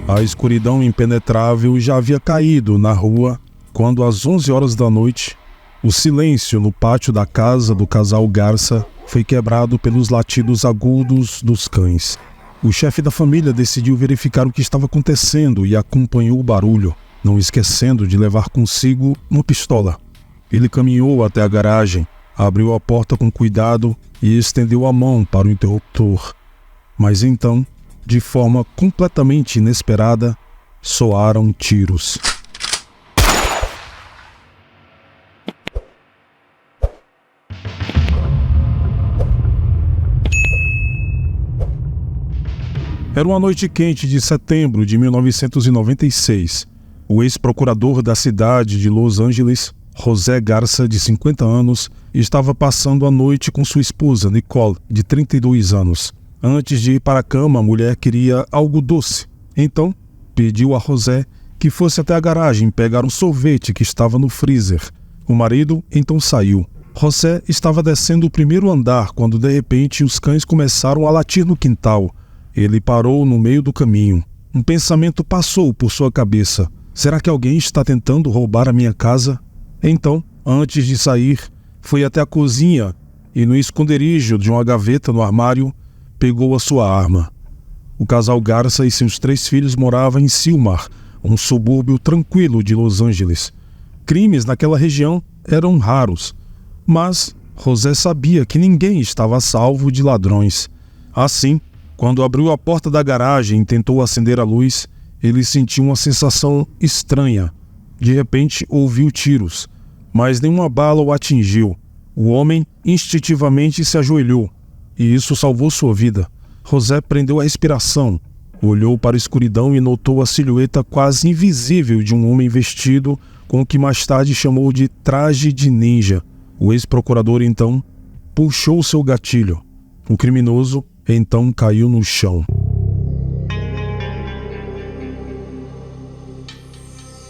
A escuridão impenetrável já havia caído na rua quando, às 11 horas da noite, o silêncio no pátio da casa do casal Garça foi quebrado pelos latidos agudos dos cães. O chefe da família decidiu verificar o que estava acontecendo e acompanhou o barulho, não esquecendo de levar consigo uma pistola. Ele caminhou até a garagem, abriu a porta com cuidado e estendeu a mão para o interruptor. Mas então, de forma completamente inesperada, soaram tiros. Era uma noite quente de setembro de 1996. O ex-procurador da cidade de Los Angeles, José Garça, de 50 anos, estava passando a noite com sua esposa, Nicole, de 32 anos. Antes de ir para a cama, a mulher queria algo doce. Então, pediu a José que fosse até a garagem pegar um sorvete que estava no freezer. O marido então saiu. José estava descendo o primeiro andar quando, de repente, os cães começaram a latir no quintal. Ele parou no meio do caminho. Um pensamento passou por sua cabeça. Será que alguém está tentando roubar a minha casa? Então, antes de sair, foi até a cozinha e, no esconderijo de uma gaveta no armário, pegou a sua arma. O casal Garça e seus 3 filhos moravam em Sylmar, um subúrbio tranquilo de Los Angeles. Crimes naquela região eram raros, mas José sabia que ninguém estava a salvo de ladrões. Assim, quando abriu a porta da garagem e tentou acender a luz, ele sentiu uma sensação estranha. De repente, ouviu tiros, mas nenhuma bala o atingiu. O homem instintivamente se ajoelhou, e isso salvou sua vida. José prendeu a respiração, olhou para a escuridão e notou a silhueta quase invisível de um homem vestido com o que mais tarde chamou de traje de ninja. O ex-procurador, então, puxou seu gatilho. O criminoso então caiu no chão.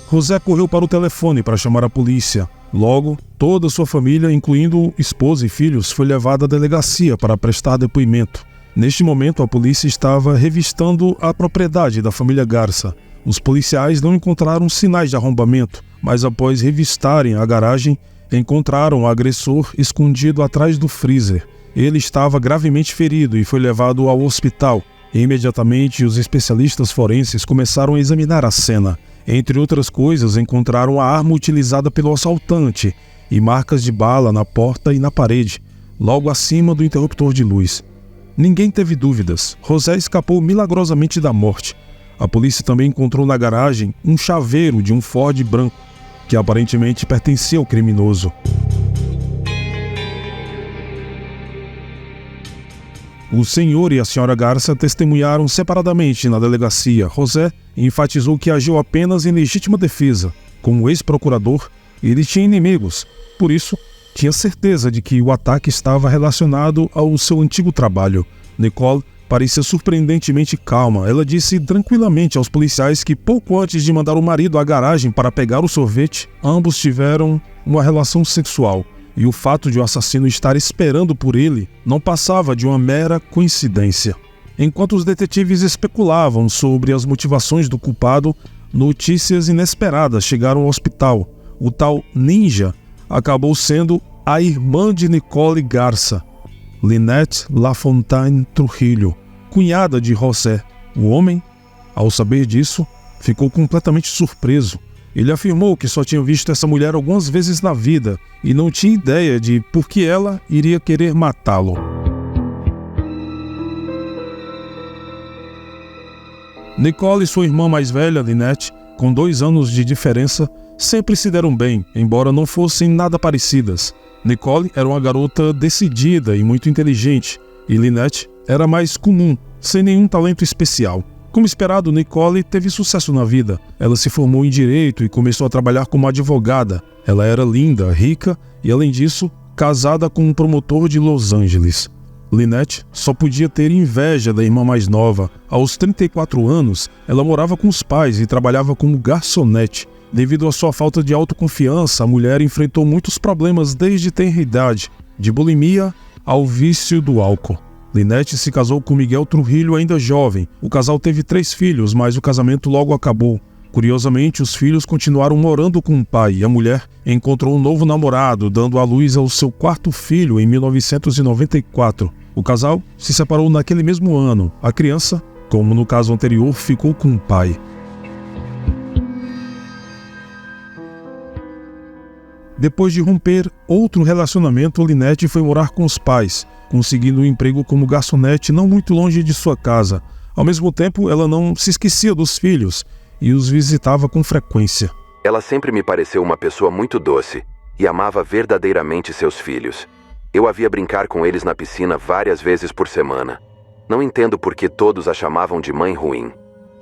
José correu para o telefone para chamar a polícia. Logo, toda sua família, incluindo esposa e filhos, foi levada à delegacia para prestar depoimento. Neste momento, a polícia estava revistando a propriedade da família Garça. Os policiais não encontraram sinais de arrombamento, mas após revistarem a garagem, encontraram o agressor escondido atrás do freezer. Ele estava gravemente ferido e foi levado ao hospital. Imediatamente, os especialistas forenses começaram a examinar a cena. Entre outras coisas, encontraram a arma utilizada pelo assaltante e marcas de bala na porta e na parede, logo acima do interruptor de luz. Ninguém teve dúvidas. José escapou milagrosamente da morte. A polícia também encontrou na garagem um chaveiro de um Ford branco, que aparentemente pertencia ao criminoso. O senhor e a senhora Garça testemunharam separadamente na delegacia. José enfatizou que agiu apenas em legítima defesa. Como ex-procurador, ele tinha inimigos. Por isso, tinha certeza de que o ataque estava relacionado ao seu antigo trabalho. Nicole parecia surpreendentemente calma. Ela disse tranquilamente aos policiais que pouco antes de mandar o marido à garagem para pegar o sorvete, ambos tiveram uma relação sexual. E o fato de o assassino estar esperando por ele não passava de uma mera coincidência. Enquanto os detetives especulavam sobre as motivações do culpado, notícias inesperadas chegaram ao hospital. O tal ninja acabou sendo a irmã de Nicole Garça, Lynette Lafontaine Trujillo, cunhada de José. O homem, ao saber disso, ficou completamente surpreso. Ele afirmou que só tinha visto essa mulher algumas vezes na vida e não tinha ideia de por que ela iria querer matá-lo. Nicole e sua irmã mais velha, Lynette, com 2 anos de diferença, sempre se deram bem, embora não fossem nada parecidas. Nicole era uma garota decidida e muito inteligente, e Lynette era mais comum, sem nenhum talento especial. Como esperado, Nicole teve sucesso na vida. Ela se formou em Direito e começou a trabalhar como advogada. Ela era linda, rica e, além disso, casada com um promotor de Los Angeles. Lynette só podia ter inveja da irmã mais nova. Aos 34 anos, ela morava com os pais e trabalhava como garçonete. Devido à sua falta de autoconfiança, a mulher enfrentou muitos problemas desde tenra idade, de bulimia ao vício do álcool. Lynette se casou com Miguel Trujillo ainda jovem. O casal teve 3 filhos, mas o casamento logo acabou. Curiosamente, os filhos continuaram morando com o pai e a mulher encontrou um novo namorado, dando à luz ao seu 4º filho em 1994. O casal se separou naquele mesmo ano. A criança, como no caso anterior, ficou com o pai. Depois de romper outro relacionamento, Lynette foi morar com os pais, conseguindo um emprego como garçonete não muito longe de sua casa. Ao mesmo tempo, ela não se esquecia dos filhos e os visitava com frequência. Ela sempre me pareceu uma pessoa muito doce e amava verdadeiramente seus filhos. Eu a via brincar com eles na piscina várias vezes por semana. Não entendo por que todos a chamavam de mãe ruim.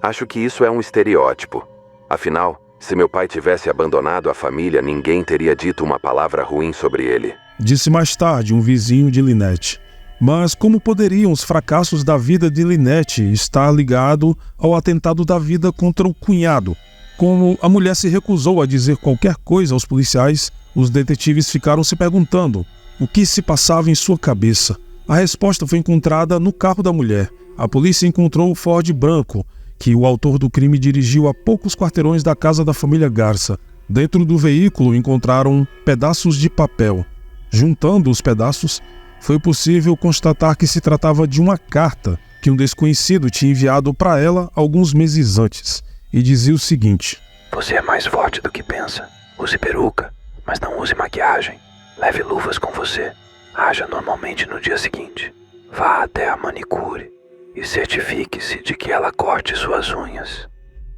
Acho que isso é um estereótipo. Afinal, se meu pai tivesse abandonado a família, ninguém teria dito uma palavra ruim sobre ele. Disse mais tarde um vizinho de Lynette. Mas como poderiam os fracassos da vida de Lynette estar ligados ao atentado da vida contra o cunhado? Como a mulher se recusou a dizer qualquer coisa aos policiais, os detetives ficaram se perguntando o que se passava em sua cabeça. A resposta foi encontrada no carro da mulher. A polícia encontrou o Ford branco, que o autor do crime dirigiu a poucos quarteirões da casa da família Garza. Dentro do veículo encontraram pedaços de papel. Juntando os pedaços, foi possível constatar que se tratava de uma carta que um desconhecido tinha enviado para ela alguns meses antes, e dizia o seguinte: Você é mais forte do que pensa. Use peruca, mas não use maquiagem. Leve luvas com você. Haja normalmente no dia seguinte. Vá até a manicure e certifique-se de que ela corte suas unhas.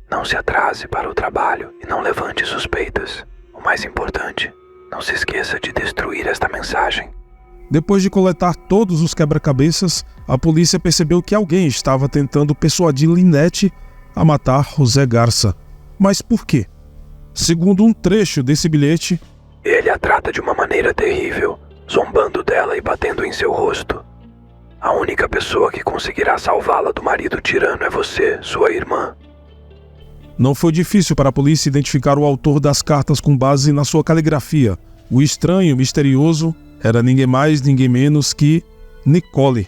Não se atrase para o trabalho e não levante suspeitas. O mais importante, não se esqueça de destruir esta mensagem. Depois de coletar todos os quebra-cabeças, a polícia percebeu que alguém estava tentando persuadir Lynette a matar José Garza. Mas por quê? Segundo um trecho desse bilhete, ele a trata de uma maneira terrível, zombando dela e batendo em seu rosto. A única pessoa que conseguirá salvá-la do marido tirano é você, sua irmã. Não foi difícil para a polícia identificar o autor das cartas com base na sua caligrafia. O estranho misterioso era ninguém mais, ninguém menos que Nicole.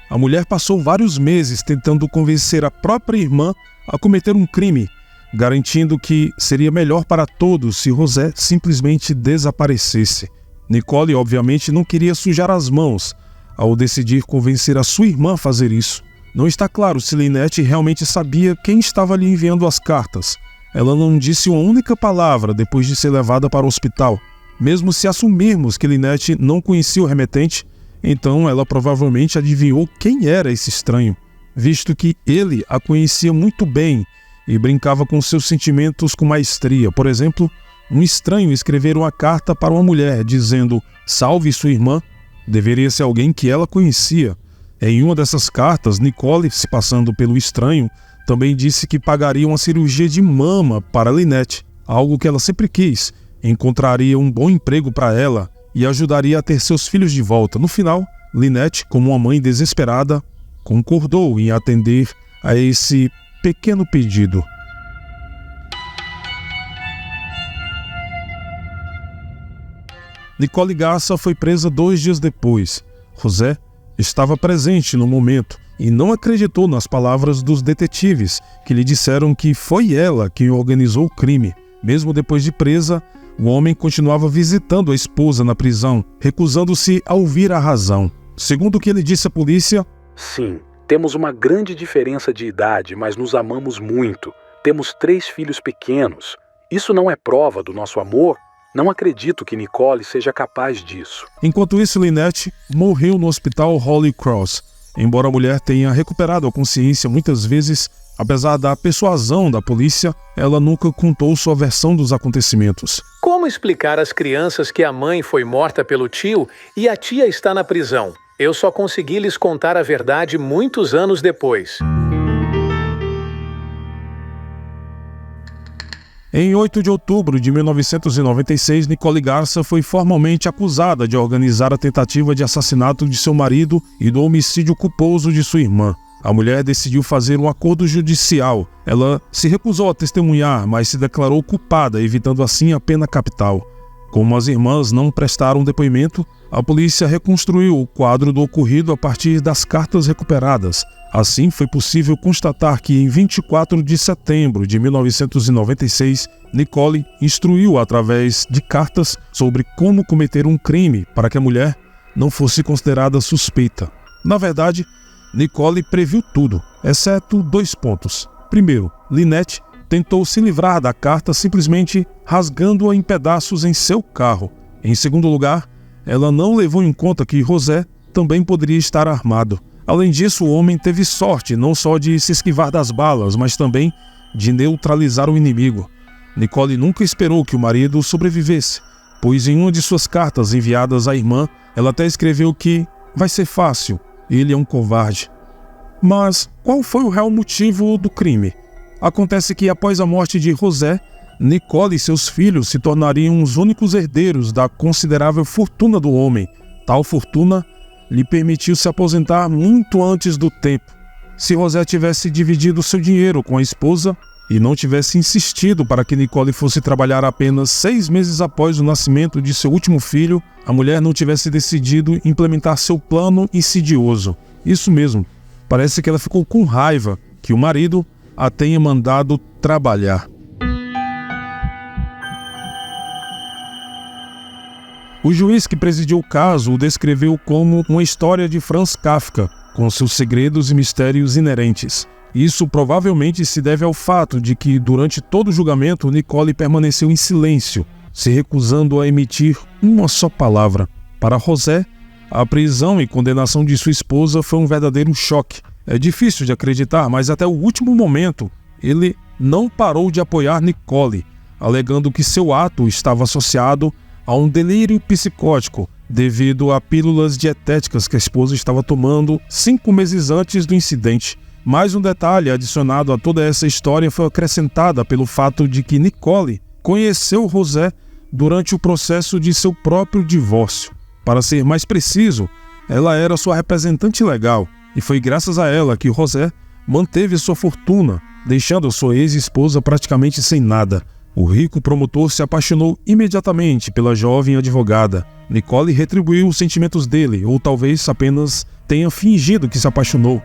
A mulher passou vários meses tentando convencer a própria irmã a cometer um crime, garantindo que seria melhor para todos se José simplesmente desaparecesse. Nicole, obviamente, não queria sujar as mãos ao decidir convencer a sua irmã a fazer isso. Não está claro se Lynette realmente sabia quem estava lhe enviando as cartas. Ela não disse uma única palavra depois de ser levada para o hospital. Mesmo se assumirmos que Lynette não conhecia o remetente, então ela provavelmente adivinhou quem era esse estranho, visto que ele a conhecia muito bem e brincava com seus sentimentos com maestria. Por exemplo, um estranho escrever uma carta para uma mulher dizendo "salve sua irmã" deveria ser alguém que ela conhecia. Em uma dessas cartas, Nicole, se passando pelo estranho, também disse que pagaria uma cirurgia de mama para Lynette, algo que ela sempre quis, encontraria um bom emprego para ela e ajudaria a ter seus filhos de volta. No final, Lynette, como uma mãe desesperada, concordou em atender a esse pequeno pedido. Nicole Garza foi presa 2 dias depois. José estava presente no momento e não acreditou nas palavras dos detetives, que lhe disseram que foi ela quem organizou o crime. Mesmo depois de presa, o homem continuava visitando a esposa na prisão, recusando-se a ouvir a razão. Segundo o que ele disse à polícia: Sim, temos uma grande diferença de idade, mas nos amamos muito. Temos 3 filhos pequenos. Isso não é prova do nosso amor? Não acredito que Nicole seja capaz disso. Enquanto isso, Lynette morreu no hospital Holy Cross. Embora a mulher tenha recuperado a consciência muitas vezes, apesar da persuasão da polícia, ela nunca contou sua versão dos acontecimentos. Como explicar às crianças que a mãe foi morta pelo tio e a tia está na prisão? Eu só consegui lhes contar a verdade muitos anos depois. Em 8 de outubro de 1996, Nicole Garza foi formalmente acusada de organizar a tentativa de assassinato de seu marido e do homicídio culposo de sua irmã. A mulher decidiu fazer um acordo judicial. Ela se recusou a testemunhar, mas se declarou culpada, evitando assim a pena capital. Como as irmãs não prestaram depoimento, a polícia reconstruiu o quadro do ocorrido a partir das cartas recuperadas. Assim, foi possível constatar que em 24 de setembro de 1996, Nicole instruiu através de cartas sobre como cometer um crime para que a mulher não fosse considerada suspeita. Na verdade, Nicole previu tudo, exceto 2 pontos. Primeiro, Lynette tentou se livrar da carta simplesmente rasgando-a em pedaços em seu carro. Em segundo lugar, ela não levou em conta que José também poderia estar armado. Além disso, o homem teve sorte não só de se esquivar das balas, mas também de neutralizar o inimigo. Nicole nunca esperou que o marido sobrevivesse, pois em uma de suas cartas enviadas à irmã, ela até escreveu que vai ser fácil, ele é um covarde. Mas qual foi o real motivo do crime? Acontece que após a morte de José, Nicole e seus filhos se tornariam os únicos herdeiros da considerável fortuna do homem. Tal fortuna lhe permitiu se aposentar muito antes do tempo. Se José tivesse dividido seu dinheiro com a esposa e não tivesse insistido para que Nicole fosse trabalhar apenas 6 meses após o nascimento de seu último filho, a mulher não tivesse decidido implementar seu plano insidioso. Isso mesmo, parece que ela ficou com raiva que o marido a tenha mandado trabalhar. O juiz que presidiu o caso o descreveu como uma história de Franz Kafka, com seus segredos e mistérios inerentes. Isso provavelmente se deve ao fato de que, durante todo o julgamento, Nicole permaneceu em silêncio, se recusando a emitir uma só palavra. Para José, a prisão e condenação de sua esposa foi um verdadeiro choque. É difícil de acreditar, mas até o último momento, ele não parou de apoiar Nicole, alegando que seu ato estava associado a um delírio psicótico devido a pílulas dietéticas que a esposa estava tomando 5 meses antes do incidente. Mais um detalhe adicionado a toda essa história foi acrescentada pelo fato de que Nicole conheceu José durante o processo de seu próprio divórcio. Para ser mais preciso, ela era sua representante legal, e foi graças a ela que José manteve sua fortuna, deixando sua ex-esposa praticamente sem nada. O rico promotor se apaixonou imediatamente pela jovem advogada. Nicole retribuiu os sentimentos dele, ou talvez apenas tenha fingido que se apaixonou.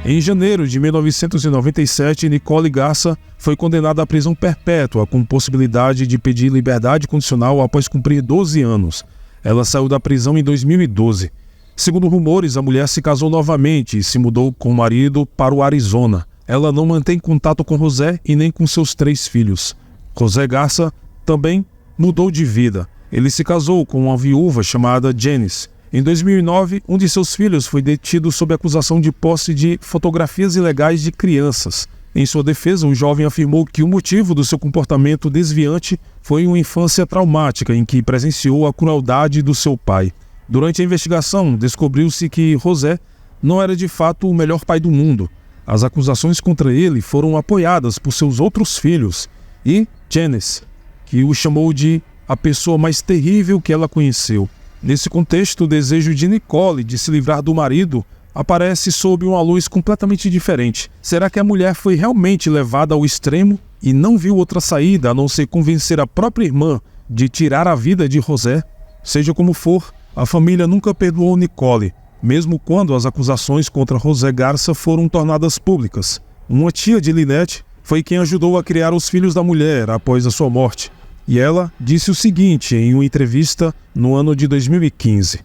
Em janeiro de 1997, Nicole Garça foi condenada à prisão perpétua com possibilidade de pedir liberdade condicional após cumprir 12 anos. Ela saiu da prisão em 2012. Segundo rumores, a mulher se casou novamente e se mudou com o marido para o Arizona. Ela não mantém contato com José e nem com seus 3 filhos. José Garça também mudou de vida. Ele se casou com uma viúva chamada Janice. Em 2009, um de seus filhos foi detido sob acusação de posse de fotografias ilegais de crianças. Em sua defesa, o jovem afirmou que o motivo do seu comportamento desviante foi uma infância traumática em que presenciou a crueldade do seu pai. Durante a investigação, descobriu-se que José não era de fato o melhor pai do mundo. As acusações contra ele foram apoiadas por seus outros filhos e Janice, que o chamou de a pessoa mais terrível que ela conheceu. Nesse contexto, o desejo de Nicole de se livrar do marido aparece sob uma luz completamente diferente. Será que a mulher foi realmente levada ao extremo e não viu outra saída a não ser convencer a própria irmã de tirar a vida de José? Seja como for, a família nunca perdoou Nicole, mesmo quando as acusações contra José Garça foram tornadas públicas. Uma tia de Lynette foi quem ajudou a criar os filhos da mulher após a sua morte. E ela disse o seguinte em uma entrevista no ano de 2015.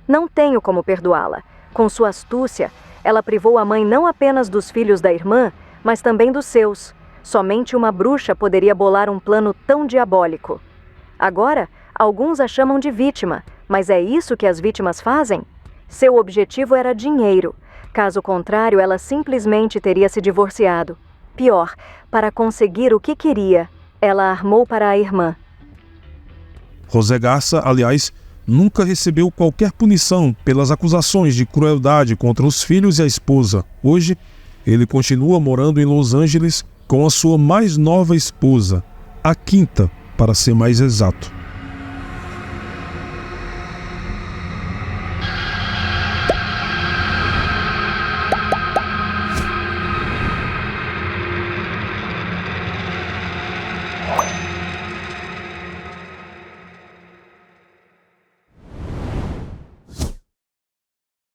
Não tenho como perdoá-la. Com sua astúcia, ela privou a mãe não apenas dos filhos da irmã, mas também dos seus. Somente uma bruxa poderia bolar um plano tão diabólico. Agora, alguns a chamam de vítima, mas é isso que as vítimas fazem? Seu objetivo era dinheiro. Caso contrário, ela simplesmente teria se divorciado. Pior, para conseguir o que queria, ela armou para a irmã. José Garça, aliás, nunca recebeu qualquer punição pelas acusações de crueldade contra os filhos e a esposa. Hoje, ele continua morando em Los Angeles com a sua mais nova esposa, a 5ª, para ser mais exato.